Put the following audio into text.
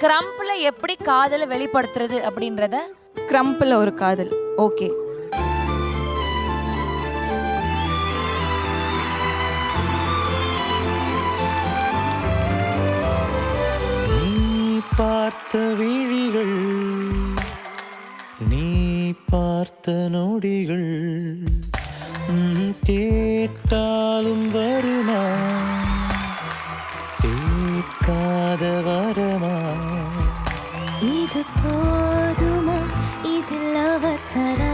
கிரம்ப்ல எப்படி காதலை வெளிப்படுத்துறது அப்படின்றத. கிரம்பில் ஒரு காதல். ஓகே. பார்த்த விழிகள், நீ பார்த்த நொடிகள், கேட்டாலும் வருமா, கேட்காத வரமா, இது போதுமா, இதில் அவசரம்